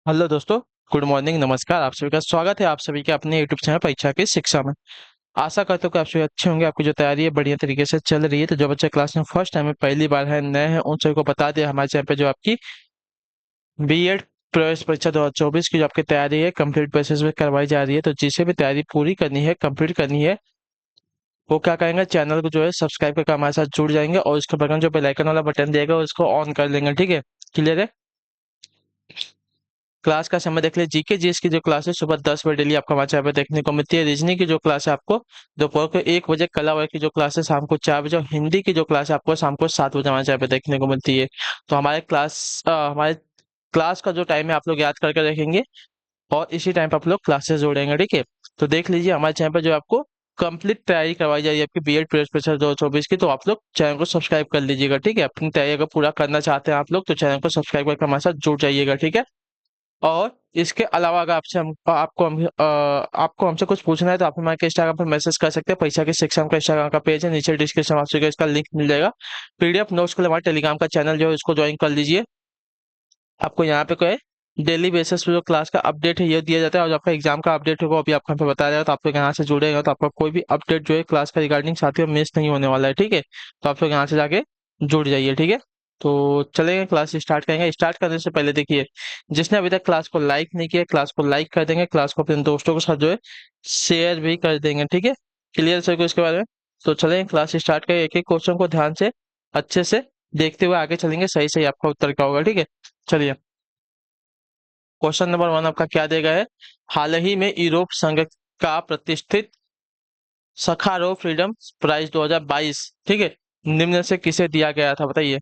Hello दोस्तों। Good morning, नमस्कार। आप सभी का स्वागत है आप सभी के अपने यूट्यूब चैनल परीक्षा की शिक्षा में। आशा करता हूँ कि आप सभी अच्छे होंगे। आपकी जो तैयारी है बढ़िया तरीके से चल रही है। तो जो बच्चे क्लास में फर्स्ट टाइम है, पहली बार है, नए हैं, उन सभी को बता दिया हमारे चैनल पे जो आपकी बीएड प्रवेश परीक्षा 2024 की जो आपकी तैयारी है कंप्लीट बेसिस पे करवाई जा रही है। तो जिसे भी तैयारी पूरी करनी है, कंप्लीट करनी है, वो क्या करेंगे, चैनल को जो है सब्सक्राइब करके हमारे साथ जुड़ जाएंगे और इसके बगल में जो बेल आइकन वाला बटन देगा उसको ऑन कर लेंगे। ठीक है, क्लियर है। क्लास का समय देख लीजिए। जीके जीएस की जो क्लास है सुबह 10 बजे डेली आपको हमारे यहाँ पे देखने को मिलती है। रीजनिंग की जो क्लास है आपको दोपहर को 1 बजे, कला वर्ग की जो क्लास है शाम को 4 बजे, और हिंदी की जो क्लास है आपको शाम को 7 बजे हमारे यहाँ पे देखने को मिलती है। तो हमारे क्लास का जो टाइम है आप लोग याद करके रखेंगे और इसी टाइम पे आप लोग क्लासेस जोड़ेंगे। ठीक है, तो देख लीजिए हमारे चैनल पे जो आपको कंप्लीट तैयारी करवाई जाएगी आपकी बीएड प्रेस परीक्षा 2024 की। तो आप लोग चैनल को सब्सक्राइब कर लीजिएगा। ठीक है, अपनी तैयारी अगर पूरा करना चाहते हैं आप लोग तो चैनल को सब्सक्राइब करके हमारे साथ जुड़ जाइएगा। ठीक है, और इसके अलावा अगर आपको हमसे कुछ पूछना है तो आप हमारे इंस्टाग्राम पर मैसेज कर सकते हैं। पैसा की शिक्षा का इंस्टाग्राम का पेज है, नीचे डिस्क्रिप्शन में आपको इसका लिंक मिल जाएगा। पीडीएफ नोट्स के लिए हमारे टेलीग्राम का चैनल जो है उसको ज्वाइन कर लीजिए। आपको यहाँ पे कोई डेली बेसिस पे जो क्लास का अपडेट है ये दिया जाता है, और जो आपका एग्जाम का अपडेट होगा वो भी आपको यहाँ पे बताया जाएगा। तो आप लोग यहाँ से जुड़ेगा तो आपका कोई भी अपडेट जो है क्लास का रिगार्डिंग साथियों मिस नहीं होने वाला है। ठीक है, तो आप लोग यहाँ से जाके जुड़ जाइए। ठीक है, तो चलेंगे क्लास स्टार्ट करेंगे। स्टार्ट करने से पहले देखिए, जिसने अभी तक क्लास को लाइक नहीं किया क्लास को लाइक कर देंगे, क्लास को अपने दोस्तों के साथ जो है शेयर भी कर देंगे। ठीक है, क्लियर सर को इसके बारे में। तो चलेंगे क्लास स्टार्ट करेंगे। एक एक क्वेश्चन को ध्यान से अच्छे से देखते हुए आगे चलेंगे, सही सही आपका उत्तर क्या होगा। ठीक है, चलिए। क्वेश्चन नंबर 1 आपका क्या दिया गया है। हाल ही में यूरोप संघ का प्रतिष्ठित सखारोव फ्रीडम प्राइज 2022, ठीक है, निम्न से किसे दिया गया था बताइए।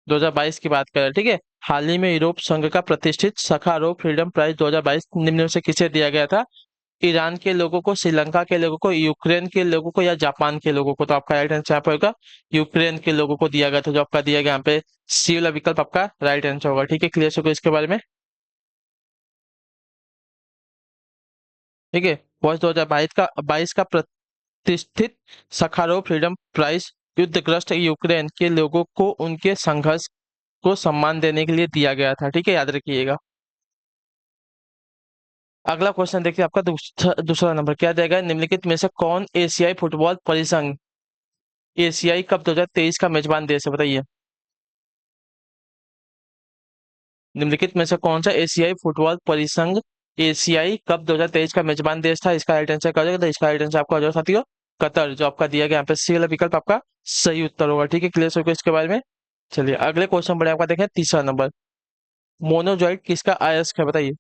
2022 की बात करें, ठीक है। हाल ही में यूरोप संघ का प्रतिष्ठित सखारोव फ्रीडम प्राइज 2022 निम्न से किसे दिया गया था। ईरान के लोगों को, श्रीलंका के लोगों को, यूक्रेन के लोगों को, या जापान के लोगों को। तो आपका राइट आंसर यहाँ पर होगा यूक्रेन के लोगों को दिया गया था। जो आपका दिया गया यहाँ पे सी वाला विकल्प आपका राइट आंसर होगा। ठीक है, क्लियर होगा इसके बारे में। ठीक है, वर्ष 2022 का प्रतिष्ठित सखारोव फ्रीडम प्राइज युद्धग्रस्त यूक्रेन के लोगों को उनके संघर्ष को सम्मान देने के लिए दिया गया था। ठीक है, याद रखिएगा। अगला क्वेश्चन देखिए, आपका दूसरा नंबर क्या देगा। निम्नलिखित में से कौन एशियाई फुटबॉल परिसंघ एशियाई कप 2023 का मेजबान देश है बताइए। निम्नलिखित में से कौन सा एशियाई फुटबॉल परिसंघ एशियाई कप 2023 का मेजबान देश था। इसका राइट आंसर क्या हो जाएगा। तो इसका राइट आंसर आपका हो जाएगा साथियों कतर। जो आपका दिया गया यहाँ पे सी वाला विकल्प आपका सही उत्तर होगा। ठीक है, क्लियर होगा इसके बारे में। चलिए अगले क्वेश्चन बढ़े, आपका देखें तीसरा नंबर। मोनोजॉइट किसका अयस्क है बताइए।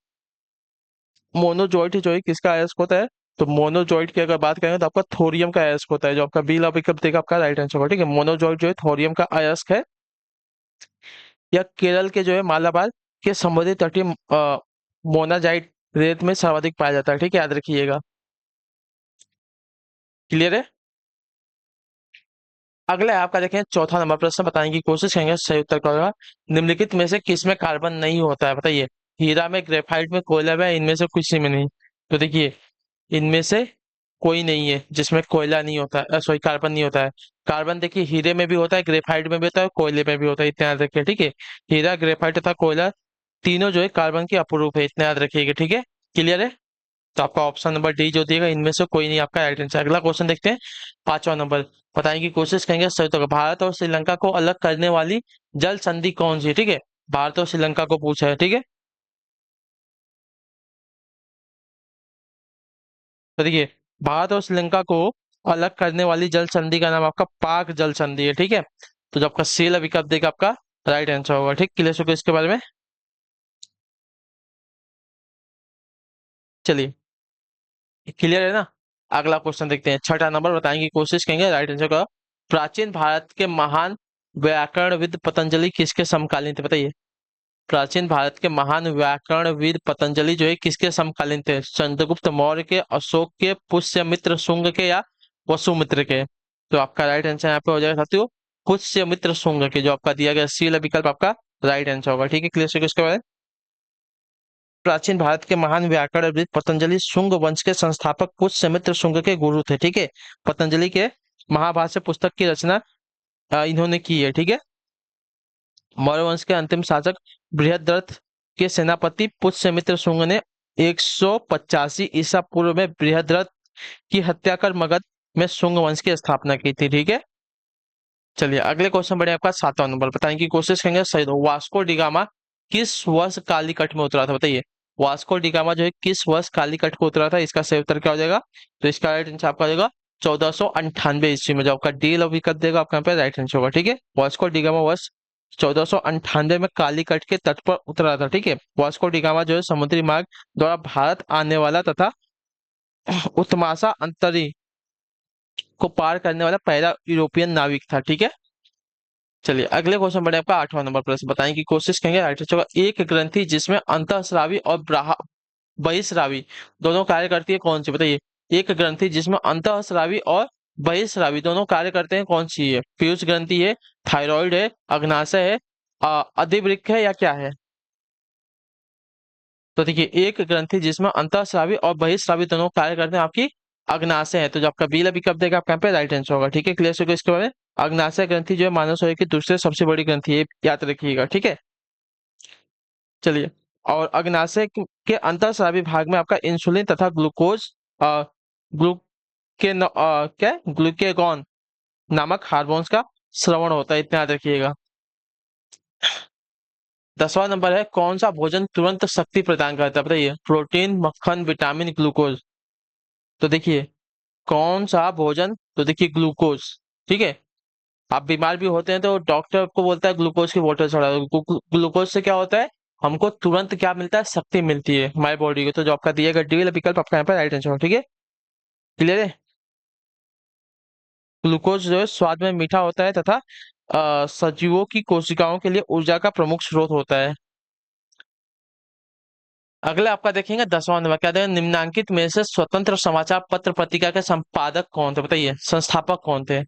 मोनोजॉइट जो है किसका अयस्क होता है। तो मोनोजॉइट की अगर बात करें तो आपका थोरियम का अयस्क होता है। जो आपका बी वाला विकल्प देगा आपका राइट आंसर होगा। ठीक है, मोनोजॉइट जो है थोरियम का अयस्क है। या केरल के जो है मालाबार के समुद्री तटीय मोनाजाइट रेत में सर्वाधिक पाया जाता है। ठीक है, याद रखिएगा। क्लियर है। अगला है आपका देखें चौथा नंबर प्रश्न, बताने की कोशिश करेंगे सही उत्तर क्या होगा। निम्नलिखित में से किसमें कार्बन नहीं होता है बताइए। हीरा में, ग्रेफाइट में, कोयला में, इनमें से किसी में नहीं। तो देखिए इनमें से कोई नहीं है जिसमें कोयला नहीं होता है, सॉरी कार्बन नहीं होता है। कार्बन देखिए हीरे में भी होता है, ग्रेफाइट में भी होता है, कोयले में भी होता है, इतना याद रखिए। ठीक है, हीरा, ग्रेफाइट तथा कोयला तीनों जो है कार्बन के अपरूप है, इतना याद रखिएगा। ठीक है, क्लियर है। तो आपका ऑप्शन नंबर डी जो दिएगा इनमें से कोई नहीं आपका राइट आंसर। अगला क्वेश्चन देखते हैं, पांचवा नंबर। बताने की कोशिश करेंगे सही तो भारत और श्रीलंका को अलग करने वाली जल संधि कौन सी है। ठीक है, भारत और श्रीलंका को पूछा है। ठीक है, तो देखिए भारत और श्रीलंका को अलग करने वाली जल संधि का नाम आपका पाक जल संधि है। ठीक है, तो जो आपका सी विकल्प देगा आपका राइट आंसर होगा। ठीक, क्लियर हो गया इसके बारे में। चलिए, क्लियर है ना। अगला क्वेश्चन देखते हैं, छठा नंबर। बताने की कोशिश करेंगे राइट आंसर का। प्राचीन भारत के महान व्याकरणविद पतंजलि किसके समकालीन थे बताइए। प्राचीन भारत के महान व्याकरणविद पतंजलि जो है किसके समकालीन थे। चंद्रगुप्त मौर्य के, अशोक के, पुष्यमित्र शुंग के, या वसुमित्र के। तो आपका राइट आंसर यहाँ पे हो जाएगा साथियों पुष्यमित्र शुंग के। जो आपका दिया गया सी वाला विकल्प आपका राइट आंसर होगा। ठीक है, क्लियर इसके बारे में। प्राचीन भारत के महान व्याकरणविद पतंजलि शुंग वंश के संस्थापक पुष्यमित्र शुंग के गुरु थे। ठीक है, पतंजलि के महाभाष्य पुस्तक की रचना इन्होंने की है। ठीक है, मौर्य वंश के अंतिम शासक बृहद्रथ के सेनापति पुष्यमित्र शुंग ने 185 ईसा पूर्व में बृहद्रथ की हत्या कर मगध में शुंग वंश की स्थापना की थी। ठीक है, चलिए अगले क्वेश्चन बढ़े आपका 7वां नंबर। बताएं की कोशिश करेंगे सही दो। वास्को डिगामा किस वर्ष कालीकट में उतरा था, बताइए। वास्को डिगामा जो है किस वर्ष कालीकट को उतरा था, इसका सही उत्तर क्या हो जाएगा? तो इसका राइट आंसर आपका हो जाएगा 1498 ईस्वी में। जो आपका डी लव विकल्प देगा आपका यहाँ पे राइट आंसर होगा। ठीक है, वास्को डिगामा वर्ष 1498 में कालीकट के तट पर उतरा था। ठीक है, वास्को डिगामा जो है समुद्री मार्ग द्वारा भारत आने वाला तथा उत्तमाशा अंतरी को पार करने वाला पहला यूरोपियन नाविक था। ठीक है, चलिए अगले क्वेश्चन बढ़े आपका 8वां नंबर प्रश्न। बताएं की कोशिश करेंगे राइट आंसर होगा। एक ग्रंथि जिसमें अंतःस्रावी और बहिःस्रावी दोनों कार्य करती है, कौन सी, बताइए। एक ग्रंथि जिसमें अंतःस्रावी और बहिःस्रावी दोनों कार्य करते हैं, कौन सी है? पीयूष ग्रंथि है, थायराइड है, अग्नाशय है, अधिवृक्क है, या क्या है? तो देखिए, एक ग्रंथि जिसमें अंतःस्रावी और बहिःस्रावी दोनों कार्य करते हैं आपकी अग्नाशय है। तो जो आपका बी विकल्प देगा आपका यहाँ पे राइट आंसर होगा। ठीक है, क्लियर होगा इसके बारे में। अग्नाशय ग्रंथि जो है मानव शरीर की दूसरे सबसे बड़ी ग्रंथि है, याद रखिएगा। ठीक है, चलिए। और अग्नाशय के अंतःस्रावी भाग में आपका इंसुलिन तथा ग्लूकोज क्या ग्लूकेगॉन नामक हार्मोन्स का श्रवण होता है, इतना याद रखिएगा। 10वां नंबर है, कौन सा भोजन तुरंत शक्ति प्रदान करता है, बताइए। प्रोटीन, मक्खन, विटामिन, ग्लूकोज। तो देखिए, कौन सा भोजन, तो देखिए ग्लूकोज। ठीक है, आप बीमार भी होते हैं तो डॉक्टर को बोलता है ग्लूकोज की बोतल चढ़ा दो। ग्लूकोज से क्या होता है, हमको तुरंत क्या मिलता है, शक्ति मिलती है हमारी बॉडी को। तो जो आपका दिया गया डी विकल्प आपका यहाँ पर राइट आंसर हो। ठीक है, क्लियर है। ग्लूकोज जो है स्वाद में मीठा होता है तथा सजीवों की कोशिकाओं के लिए ऊर्जा का प्रमुख स्रोत होता है। अगले आपका देखेंगे 10वां नंबर। क्या देखेंगे, निम्नांकित में से स्वतंत्र समाचार पत्र पत्रिका के संपादक कौन थे, बताइए। संस्थापक कौन थे?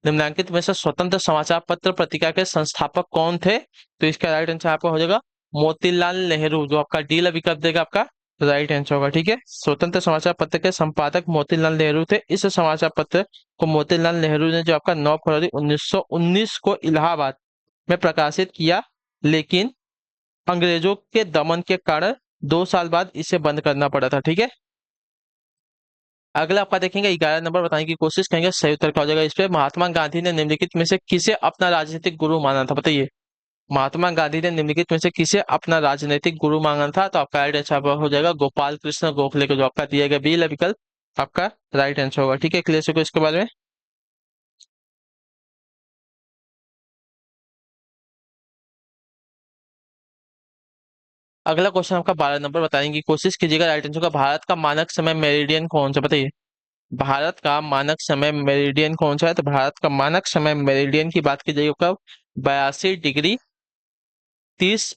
निम्नांकित में से स्वतंत्र समाचार पत्र पत्रिका के संस्थापक कौन थे? तो इसका राइट आंसर आपका हो जाएगा मोतीलाल नेहरू। जो आपका डी विकल्प देगा आपका राइट आंसर होगा। ठीक है, स्वतंत्र समाचार पत्र के संपादक मोतीलाल नेहरू थे। इस समाचार पत्र को मोतीलाल नेहरू ने जो आपका 9 फरवरी 1919 को इलाहाबाद में प्रकाशित किया, लेकिन अंग्रेजों के दमन के कारण 2 साल बाद इसे बंद करना पड़ा था। ठीक है, अगला आपका देखेंगे 11 नंबर। बताने की कोशिश करेंगे सही उत्तर क्या हो जाएगा इस पे। महात्मा गांधी ने निम्नलिखित में से किसे अपना राजनीतिक गुरु माना था, बताइए। महात्मा गांधी ने निम्नलिखित में से किसे अपना राजनीतिक गुरु माना था? तो आपका राइट आंसर हो जाएगा गोपाल कृष्ण गोखले को। जो आपका दिया गया बी विकल्प आपका राइट आंसर होगा। ठीक है, क्लियर हो इसके बारे में। अगला क्वेश्चन आपका 12 नंबर। बताने की कोशिश कीजिएगा राइट आंसर का। भारत का मानक समय मेरिडियन कौन सा, बताइए। भारत का मानक समय मेरिडियन कौन सा है? तो भारत का मानक समय मेरिडियन की बात की जाएगी कब, 82 डिग्री 30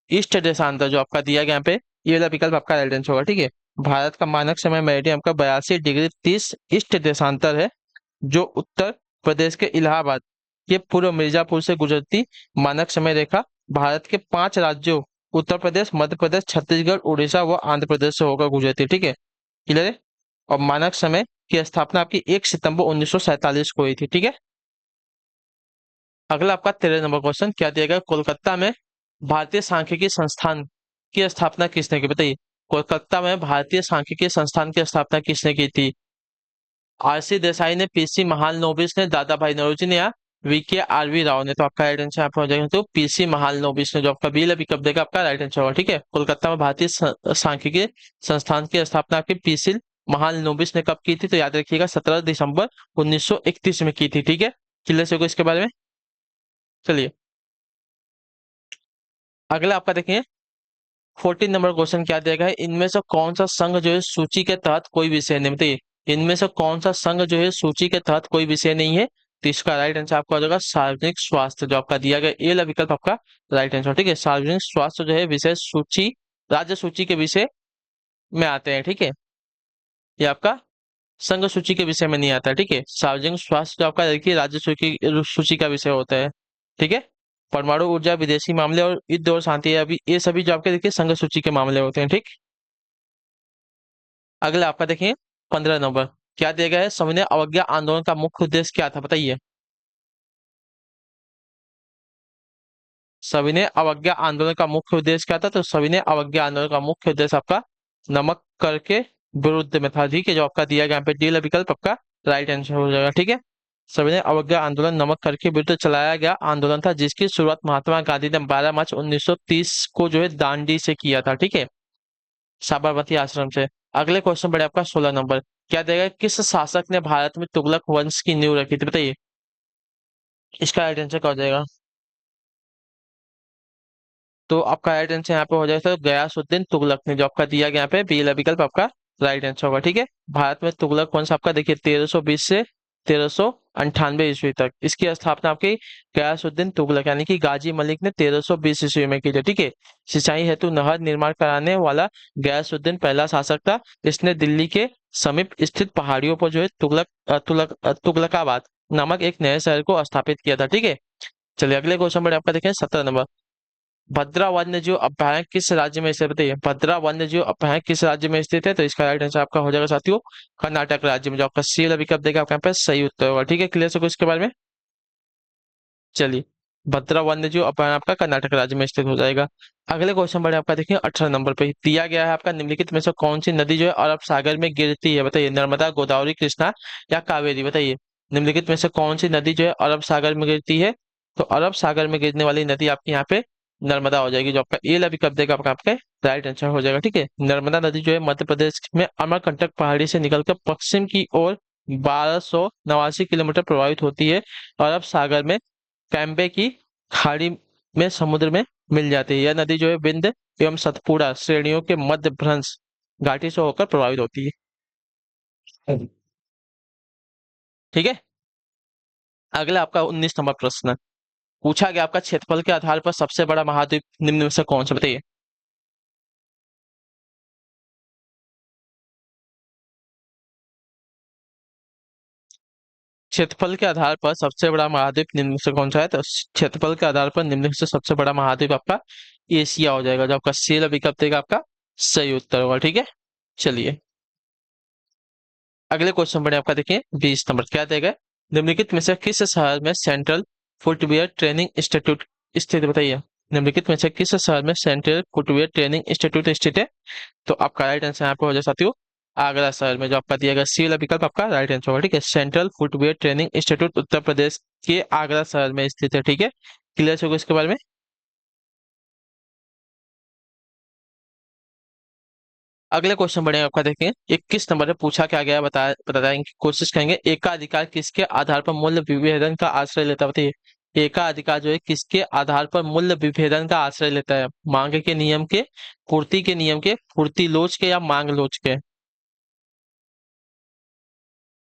ईस्ट देशांतर। जो आपका दिया गया यहाँ पे ये वाला विकल्प आपका राइट आंसर होगा। ठीक है, भारत का मानक समय मेरिडियन आपका 82 डिग्री 30 ईस्ट देशांतर है, जो उत्तर प्रदेश के इलाहाबाद के पूर्व मिर्जापुर से गुजरती मानक समय रेखा भारत के 5 राज्यों उत्तर प्रदेश, मध्य प्रदेश, छत्तीसगढ़, उड़ीसा व आंध्र प्रदेश से होकर गुजरती है। ठीक है, क्लियर है। और मानक समय की स्थापना आपकी 1 सितंबर 1947 को हुई थी। ठीक है, अगला आपका 13 नंबर क्वेश्चन। क्या दिया गया, कोलकाता में भारतीय सांख्यिकी संस्थान की स्थापना किसने की, बताइए। कोलकाता में भारतीय सांख्यिकी संस्थान की स्थापना किसने की थी? आरसी देसाई ने, पीसी महालनोबिस ने, दादा भाई नौरोजी ने, या वीके आरवी राव ने? तो आपका राइट आंसर यहाँ पे हो जाएगा तो पीसी महालनोबिस ने। जो आपका बी विकल्प देगा आपका राइट आंसर होगा। ठीक है, कोलकाता में भारतीय सांख्यिकी संस्थान की स्थापना आपके पीसी महालनोबिस ने कब की थी? तो याद रखिएगा 17 दिसंबर 1931 में की थी। ठीक है, क्लियर होगा इसके बारे में। चलिए अगला आपका देखें 14 नंबर क्वेश्चन। क्या दिया गया है, इनमें से कौन सा संघ जो है सूची के तहत कोई विषय नहीं, बताइए। इनमें से कौन सा संघ जो है सूची के तहत कोई विषय नहीं है? तो इसका राइट आंसर आपका हो जाएगा सार्वजनिक स्वास्थ्य। जो आपका दिया गया ए वाला विकल्प आपका राइट आंसर। ठीक है, सार्वजनिक स्वास्थ्य जो है विषय सूची, राज्य सूची के विषय में आते हैं। ठीक है, ये आपका संघ सूची के विषय में नहीं आता है। ठीक है, सार्वजनिक स्वास्थ्य जो आपका देखिए राज्य सूची सूची का विषय होता है। ठीक है, परमाणु ऊर्जा, विदेशी मामले और युद्ध और शांति, अभी ये सभी जो आपके देखिए संघ सूची के मामले होते हैं। ठीक, अगला आपका देखिए 15 नंबर। क्या दिया गया है, सविनय अवज्ञा आंदोलन का मुख्य उद्देश्य क्या था, बताइए। सविनय अवज्ञा आंदोलन का मुख्य उद्देश्य क्या था? तो सविनय अवज्ञा आंदोलन का मुख्य उद्देश्य आपका नमक कर के विरुद्ध में था। ठीक है, जो आपका दिया गया यहाँ पे डी वाला विकल्प आपका राइट आंसर हो जाएगा। ठीक है, सविनय अवज्ञा आंदोलन नमक कर के विरुद्ध चलाया गया आंदोलन था, जिसकी शुरुआत महात्मा गांधी ने 12 मार्च 1930 को जो है दांडी से किया था। ठीक है, साबरमती आश्रम से। अगले क्वेश्चन बढ़े आपका 16 नंबर। क्या देगा? किस शासक ने भारत में तुगलक वंश की नींव रखी थी? बताइए, इसका राइट आंसर क्या हो जाएगा? तो आपका राइट आंसर यहाँ पे हो जाएगा तो गयासुद्दीन तुगलक ने, जो आपका दिया गया यहाँ पे बी वाला विकल्प आपका राइट आंसर होगा। ठीक है, भारत में तुगलक वंश आपका देखिए 1320 से 1398 ईस्वी तक, इसकी स्थापना आपकी गयासुद्दीन तुगलक यानी कि गाजी मलिक ने 1320 ईस्वी में की थी। ठीक है, सिंचाई हेतु नहर निर्माण कराने वाला गयासुद्दीन पहला शासक था। इसने दिल्ली के समीप स्थित पहाड़ियों पर जो है तुगलकाबाद नामक एक नए शहर को स्थापित किया था। ठीक है, चलिए अगले क्वेश्चन पर आपका देखें 17 नंबर। भद्रा वन्यजीव अभयारण्य किस राज्य में स्थित? बताइए, भद्रा वन्यजीव अभयारण्य किस राज्य में स्थित है? तो इसका राइट आंसर आपका हो जाएगा साथियों कर्नाटक राज्य में, जो आपका सी वाला विकल्प देगा आपका यहाँ पे सही उत्तर होगा। ठीक है, क्लियर से कुछ इसके बारे में। चलिए, भद्रा वन्यजीव अभयारण्य आपका कर्नाटक राज्य में स्थित हो जाएगा। अगले क्वेश्चन बढ़े आपका देखिए 18 नंबर पे दिया गया है आपका निम्नलिखित में से कौन सी नदी जो है अरब सागर में गिरती है? बताइए, नर्मदा, गोदावरी, कृष्णा या कावेरी? बताइए, निम्नलिखित में से कौन सी नदी जो है अरब सागर में गिरती है? तो अरब सागर में गिरने वाली नदी आपकी यहाँ पे नर्मदा हो जाएगी, जो आपका ए वाला विकल्प देगा आपका राइट आंसर हो जाएगा। ठीक है, नर्मदा नदी जो है मध्य प्रदेश में अमरकंटक पहाड़ी से निकलकर पश्चिम की ओर 1289 किलोमीटर प्रवाहित होती है, अरब सागर में कैम्बे की खाड़ी में समुद्र में मिल जाती है। यह नदी जो है विंध्य एवं सतपुड़ा श्रेणियों के मध्य भ्रंश घाटी से होकर प्रभावित होती है। ठीक है, अगला आपका 19 नंबर प्रश्न पूछा गया आपका क्षेत्रफल के आधार पर सबसे बड़ा महाद्वीप निम्न में से कौन सा? बताइए, क्षेत्रफल के आधार पर सबसे बड़ा महाद्वीप निम्न में से कौन सा है? तो क्षेत्रफल के आधार पर निम्न में से सबसे बड़ा महाद्वीप आपका एशिया हो जाएगा, जो आपका सी वाला विकल्प देगा आपका सही उत्तर होगा। ठीक है, चलिए अगले क्वेश्चन बढ़े आपका देखिए 20 नंबर। क्या देगा? निम्नलिखित में से किस शहर में सेंट्रल फुटवियर ट्रेनिंग इंस्टीट्यूट स्थित? बताइए, निम्नलिखित में से किस शहर में सेंट्रल फुटवियर ट्रेनिंग इंस्टीट्यूट स्थित है? तो आपका राइट आंसर यहाँ पे हो जाए साथियों आगरा शहर में, जो आपका दिया गया सी वाला विकल्प आपका राइट आंसर होगा। ठीक है, central footwear training institute Uttar Pradesh के आगरा शहर में स्थित है। ठीक है, क्लियर होगा इसके बारे में। अगले क्वेश्चन बढ़ेंगे आपका देखेंगे 21 नंबर पे पूछा क्या गया बताने की कोशिश करेंगे। एकाधिकार किसके आधार पर मूल्य विभेदन का आश्रय लेता है? बताइए, एकाधिकार जो है किसके आधार पर मूल्य विभेदन का आश्रय लेता है? मांग के नियम के, पूर्ति के नियम के, पूर्ति लोच के या मांग लोच के?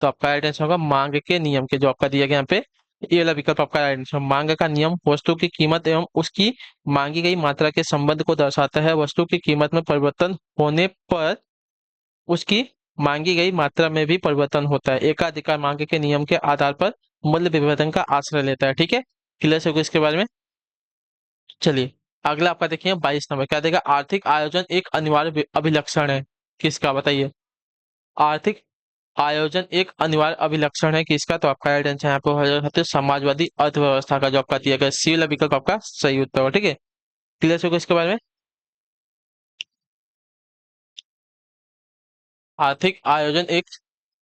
तो आपका राइट आंसर होगा मांग के नियम के, जो आपका दिया गया यहाँ पे ये वाला विकल्प आपका राइट आंसर। मांग का नियम वस्तु की कीमत एवं उसकी मांगी गई मात्रा के संबंध को दर्शाता है। वस्तु की कीमत में परिवर्तन होने पर उसकी मांगी गई मात्रा में भी परिवर्तन होता है। एकाधिकार मांग के नियम के आधार पर मूल्य विवर्धन का आश्रय लेता है। ठीक है, क्लियर है इसके बारे में। चलिए अगला आपका देखिए 22 नंबर। क्या देगा? आर्थिक आयोजन एक अनिवार्य अभिलक्षण है किसका? बताइए, आर्थिक आयोजन एक अनिवार्य अभिलक्षण है किसका? तो आपका राइट आंसर यहाँ पे हो जाएगा तो समाजवादी अर्थव्यवस्था का, जो आपका दिया गया सी वाला विकल्प आपका सही उत्तर होगा। ठीक है, क्लियर होगा इसके बारे में। आर्थिक आयोजन एक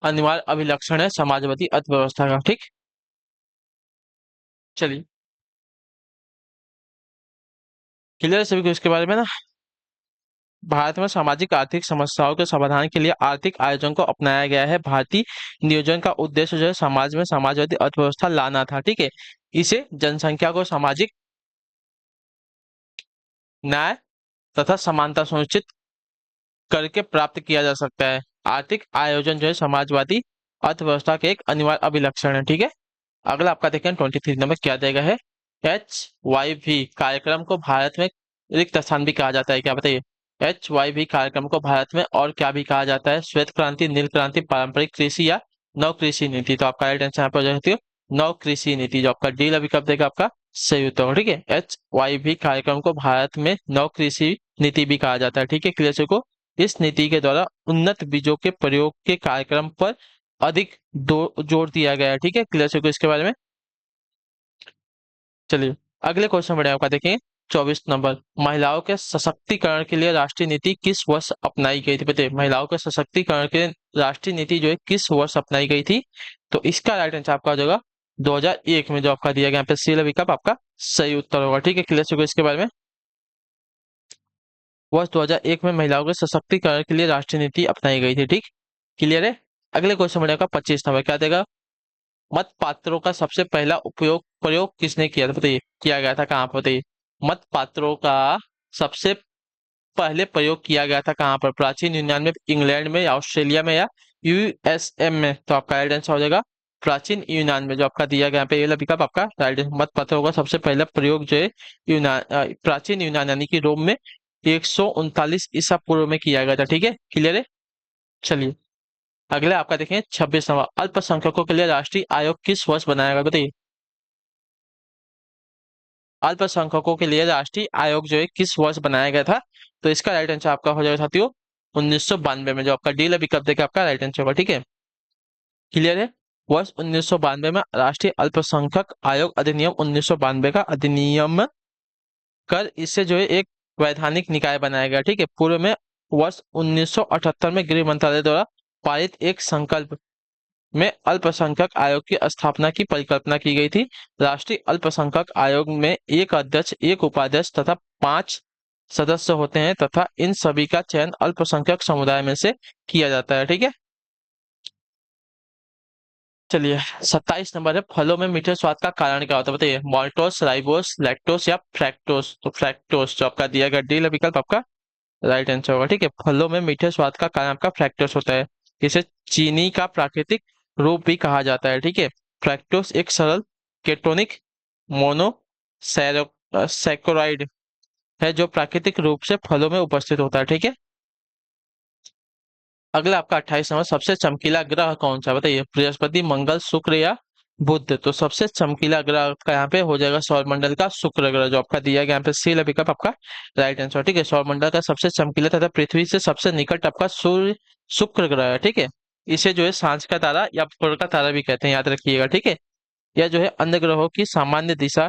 अनिवार्य अभिलक्षण है समाजवादी अर्थव्यवस्था का। ठीक, चलिए क्लियर है सभी को इसके बारे में ना। भारत में सामाजिक आर्थिक समस्याओं के समाधान के लिए आर्थिक आयोजन को अपनाया गया है। भारतीय नियोजन का उद्देश्य जो है समाज में समाजवादी अर्थव्यवस्था लाना था। ठीक है, इसे जनसंख्या को सामाजिक न्याय तथा समानता सुनिश्चित करके प्राप्त किया जा सकता है। आर्थिक आयोजन जो है समाजवादी अर्थव्यवस्था के एक अनिवार्य अभिलक्षण है। ठीक है, अगला आपका देखें 23 नंबर। क्या देगा है? HYV कार्यक्रम को भारत में रिक्त स्थान भी कहा जाता है क्या? बताइए, HYV कार्यक्रम को भारत में और क्या भी कहा जाता है? श्वेत क्रांति, नील क्रांति, पारंपरिक कृषि या नव कृषि नीति? तो आपका राइट आंसर यहाँ पर हो जाती है नव कृषि नीति, जो आपका डी विकल्प देगा आपका सही उत्तर होगा। ठीक है, HYV कार्यक्रम को भारत में नव कृषि नीति भी कहा जाता है। ठीक है, क्लियर को इस नीति के द्वारा उन्नत बीजों के प्रयोग के कार्यक्रम पर अधिक जोर दिया गया है। ठीक है, क्लियर को इसके बारे में। चलिए अगले क्वेश्चन बढ़े आपका देखें 24 नंबर, महिलाओं के सशक्तिकरण के लिए राष्ट्रीय नीति किस वर्ष अपनाई गई थी? बताइए, महिलाओं के सशक्तिकरण के लिए राष्ट्रीय नीति जो है किस वर्ष अपनाई गई थी? तो इसका राइट आंसर आपका हो जाएगा 2001 में, जो आपका दिया गया यहाँ पे सी विकल्प आपका सही उत्तर होगा। ठीक है, क्लियर होगा इसके बारे में। वर्ष 2001 में महिलाओं के सशक्तिकरण के लिए राष्ट्रीय नीति अपनाई गई थी। ठीक, क्लियर है। अगले क्वेश्चन बढ़ेगा 25 नंबर, क्या देगा? मत पात्रों का सबसे पहला उपयोग प्रयोग किसने किया था? बताइए, किया गया था कहाँ पर? बताइए, मत पात्रों का सबसे पहले प्रयोग किया गया था कहाँ पर? प्राचीन यूनान में, इंग्लैंड में, या ऑस्ट्रेलिया में, या यूएसएम में? तो आपका राइट आंसर हो जाएगा प्राचीन यूनान में, जो आपका दिया गया यहाँ पे ये वाला विकल्प आपका राइट आंसर। मत पात्रों का सबसे पहला प्रयोग जो है प्राचीन यूनान यानी कि रोम में 139 ईसा पूर्व में किया गया था। ठीक है, क्लियर है। चलिए अगले आपका देखें 26 नंबर, अल्पसंख्यकों के लिए राष्ट्रीय आयोग किस वर्ष बनाया गया? बताइए, अल्पसंख्यकों के लिए राष्ट्रीय आयोग जो है किस वर्ष बनाया गया था? तो इसका राइट आंसर आपका हो जाएगा साथियों 1992 में, जो आपका डी विकल्प देगा आपका राइट आंसर होगा। ठीक है, क्लियर है। वर्ष 1992 में राष्ट्रीय अल्पसंख्यक आयोग अधिनियम 1992 का अधिनियम कर इससे जो है एक वैधानिक निकाय बनाया गया। ठीक है, पूर्व में वर्ष 1978 में गृह मंत्रालय द्वारा पारित एक संकल्प में अल्पसंख्यक आयोग की स्थापना की परिकल्पना की गई थी। राष्ट्रीय अल्पसंख्यक आयोग में एक अध्यक्ष, एक उपाध्यक्ष तथा 5 सदस्य होते हैं तथा इन सभी का चयन अल्पसंख्यक समुदाय में से किया जाता है। ठीक है, चलिए 27 नंबर है, फलों में मीठे स्वाद का कारण क्या होता है? बताइए, माल्टोस, राइबोस, लैक्टोस या फ्रैक्टोस? तो फ्रैक्टोस, जो आपका दिया गया डी विकल्प आपका राइट आंसर होगा। ठीक है, फलों में मीठे स्वाद का कारण आपका फ्रैक्टोस होता है। इसे चीनी का प्राकृतिक रूप भी कहा जाता है। ठीक है, फ्रैक्टोस एक सरल केटोनिक मोनो सैकोराइड है जो प्राकृतिक रूप से फलों में उपस्थित होता है। ठीक है, अगला आपका 28 नंबर, सबसे चमकीला ग्रह कौन सा? बताइए, बृहस्पति, मंगल, शुक्र या बुध? तो सबसे चमकीला ग्रह आपका यहाँ पे हो जाएगा सौरमंडल का शुक्र ग्रह, जो आपका दिया गया यहाँ पे सी विकल्प आपका राइट आंसर। ठीक है, सौरमंडल का सबसे चमकीला तथा पृथ्वी से सबसे निकट आपका सूर्य शुक्र ग्रह है। ठीक है, इसे जो है सांझ का तारा या पूर्व का तारा भी कहते हैं, याद रखिएगा। ठीक है, यह जो है अन्य ग्रहों की सामान्य दिशा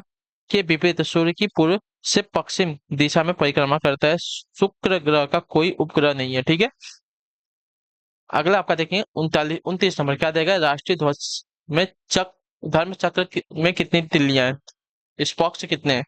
के विपरीत सूर्य की पूर्व से पश्चिम दिशा में परिक्रमा करता है। शुक्र ग्रह का कोई उपग्रह नहीं है। ठीक है, अगला आपका देखेंगे 29 नंबर, क्या देगा? राष्ट्रीय ध्वज में धर्म चक्र में कितनी तिल्लियां हैं? स्पॉक्स कितने हैं?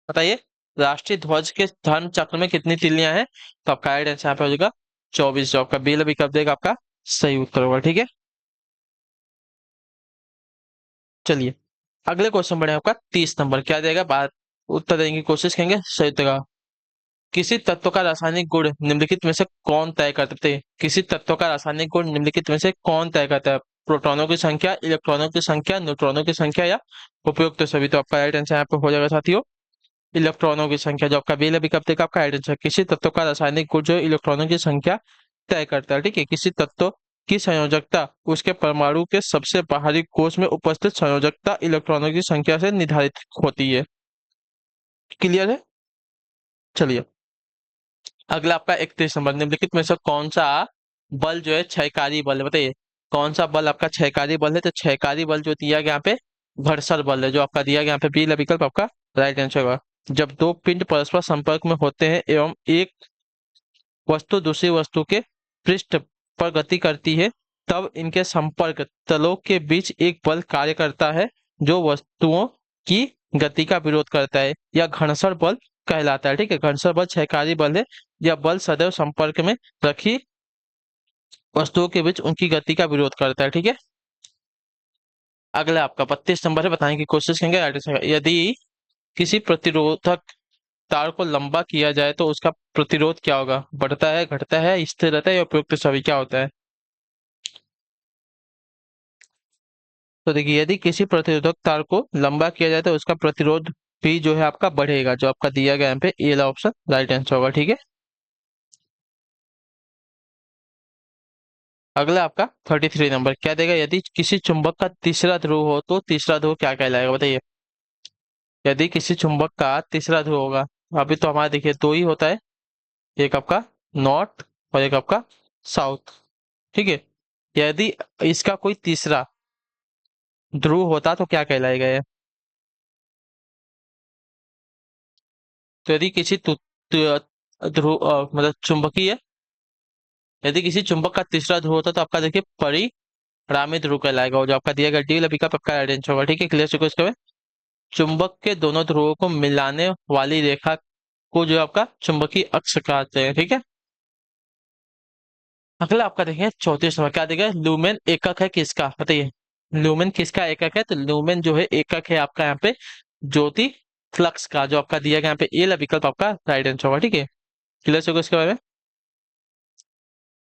बताइए, राष्ट्रीय ध्वज के धर्म चक्र में कितनी तिल्लियां हैं? तो आपका राइट आंसर यहाँ पे हो जाएगा 24, जो आपका बी विकल्प देगा आपका सही उत्तर होगा। ठीक है, चलिए अगले क्वेश्चन बढ़े आपका 30 नंबर, क्या देगा? बात उत्तर देने की कोशिश करेंगे, सही उत्तर। किसी तत्व का रासायनिक गुण निम्नलिखित में से कौन तय करते हैं? किसी तत्व का रासायनिक गुण निम्नलिखित में से कौन तय करता है? प्रोटॉनों की संख्या, इलेक्ट्रॉनों की संख्या, न्यूट्रॉनों की संख्या या उपयुक्त सभी? तो आपका राइट आंसर यहाँ पे हो जाएगा साथियों इलेक्ट्रॉनों की संख्या, जो आपका बेल विकल्प देगा आपका राइट आंसर। किसी तत्व का रासायनिक गुण जो है इलेक्ट्रॉनों की संख्या तय करता है। ठीक है, किसी तत्व की संयोजकता उसके परमाणु के सबसे बाहरी कोष में उपस्थित संयोजकता इलेक्ट्रॉनों की संख्या से निर्धारित होती है। क्लियर है। चलिए अगला आपका 31 नंबर, निम्नलिखित में से कौन सा बल जो है क्षयकारी बल है? बताइए, कौन सा बल आपका क्षयकारी बल है? तो क्षयकारी बल जो दिया गया यहाँ पे घर्षण बल है, जो आपका दिया गया यहाँ पे बी विकल्प आपका राइट आंसर होगा। जब दो पिंड परस्पर संपर्क में होते हैं एवं एक वस्तु दूसरी वस्तु के पृष्ठ पर गति करती है, तब इनके संपर्क तलों के बीच एक बल कार्य करता है जो वस्तुओं की गति का विरोध करता है, या घर्षण बल कहलाता है। ठीक है, घर्षण बल क्षयकारी बल है। यह बल सदैव संपर्क में रखी वस्तुओं के बीच उनकी गति का विरोध करता है। ठीक है, अगला आपका 32 नंबर है, बताने की कोशिश करेंगे राइट आंसर। यदि किसी प्रतिरोधक तार को लंबा किया जाए तो उसका प्रतिरोध क्या होगा? बढ़ता है, घटता है, स्थिर रहता है या उपयुक्त सभी? क्या होता है? तो देखिए, यदि किसी प्रतिरोधक तार को लंबा किया जाए तो उसका प्रतिरोध भी जो है आपका बढ़ेगा, जो आपका दिया गया यहाँ पे ए वाला ऑप्शन राइट आंसर होगा। ठीक है, अगला आपका 33 नंबर क्या देगा, यदि किसी चुंबक का तीसरा ध्रुव हो तो तीसरा ध्रुव क्या कहलाएगा बताइए। यदि किसी चुंबक का तीसरा ध्रुव होगा, अभी तो हमारा देखिए दो ही होता है, एक आपका नॉर्थ और एक आपका साउथ, ठीक है। यदि इसका कोई तीसरा ध्रुव होता तो क्या कहलाएगा ये। तो यदि किसी ध्रुव मतलब चुंबकीय, यदि किसी चुंबक का तीसरा ध्रुव होता तो आपका देखिए परिणामी ध्रुव कहलाएगा, और जो आपका दिया गया डी विकल्प आपका राइट आंसर होगा, ठीक है। क्लियर चुके इसके बाद चुंबक के दोनों ध्रुवों को मिलाने वाली रेखा को जो आपका चुंबकीय अक्ष कहते हैं, ठीक है। अगला आपका देखिए 34 नंबर क्या देगा, लूमेन एकक है किसका बताइए। लूमेन किसका एकक है, तो लूमेन जो है एकक है आपका यहाँ पे ज्योति फ्लक्स का, जो आपका दिया गया यहाँ पे ए ला विकल्प आपका राइट आंसर होगा, ठीक है। क्लियर होगा इसके बारे में।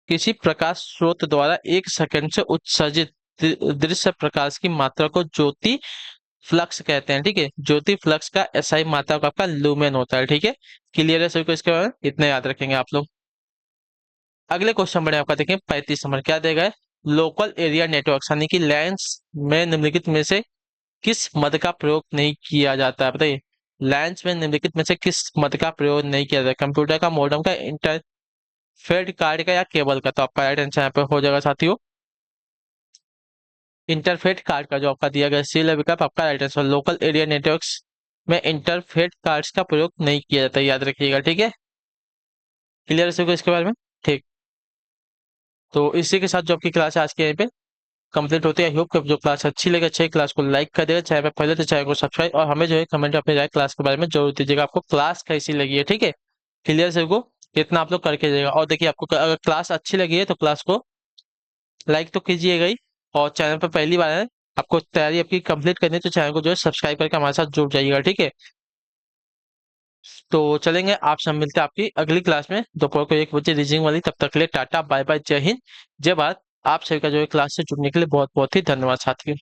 किसी प्रकाश स्रोत द्वारा 1 सेकंड से उत्सर्जित दृश्य प्रकाश की मात्रा को ज्योति फ्लक्स कहते हैं, ठीक है। ज्योति फ्लक्स का एसआई मात्रा का आपका लूमेन होता है, ठीक है। क्लियर है सभी को इसके बारे में, इतने याद रखेंगे आप लोग। अगले क्वेश्चन बढ़े आपका देखें 35 नंबर क्या देगा है, लोकल एरिया नेटवर्क यानी कि लैंस में निम्नलिखित में से किस मद का प्रयोग नहीं किया जाता है बताइए। लैंस में निम्नलिखित में से किस मद का प्रयोग नहीं किया जाता, कंप्यूटर का, मॉडेम का, इंटरफेरेड कार्ड का या केबल का। तो आपका राइट आंसर यहाँ पे हो जाएगा साथियों इंटरफेट कार्ड का, जो आपका दिया गया सी विकल्प आपका right answer. Local area networks में इंटरफेट कार्ड्स का प्रयोग नहीं किया जाता, याद रखिएगा, ठीक है। क्लियर है सबको इसके बारे में, ठीक। तो इसी के साथ जो आपकी क्लास है आज के यहीं पे कंप्लीट होती है। आई होप कि जो क्लास अच्छी लगे, अच्छी क्लास को लाइक कर देगा, चाहे पहले तो चैनल को सब्सक्राइब, और हमें जो है कमेंट अपने राय क्लास के बारे में जरूर दीजिएगा, आपको क्लास कैसी लगी है, ठीक है। क्लियर सबको, इतना आप लोग करके जाइएगा। और देखिए आपको अगर क्लास अच्छी लगी है तो क्लास को लाइक तो कीजिएगा ही, और चैनल पर पहली बार है, आपको तैयारी आपकी कंप्लीट करनी है तो चैनल को जो है सब्सक्राइब करके हमारे साथ जुड़ जाइएगा, ठीक है। तो चलेंगे, आप सब मिलते हैं आपकी अगली क्लास में दोपहर को 1 बजे रीजिंग वाली। तब तक के लिए टाटा बाय बाय, जय हिंद, जय भारत। आप सभी का जो है क्लास से जुड़ने के लिए बहुत बहुत ही धन्यवाद साथियों।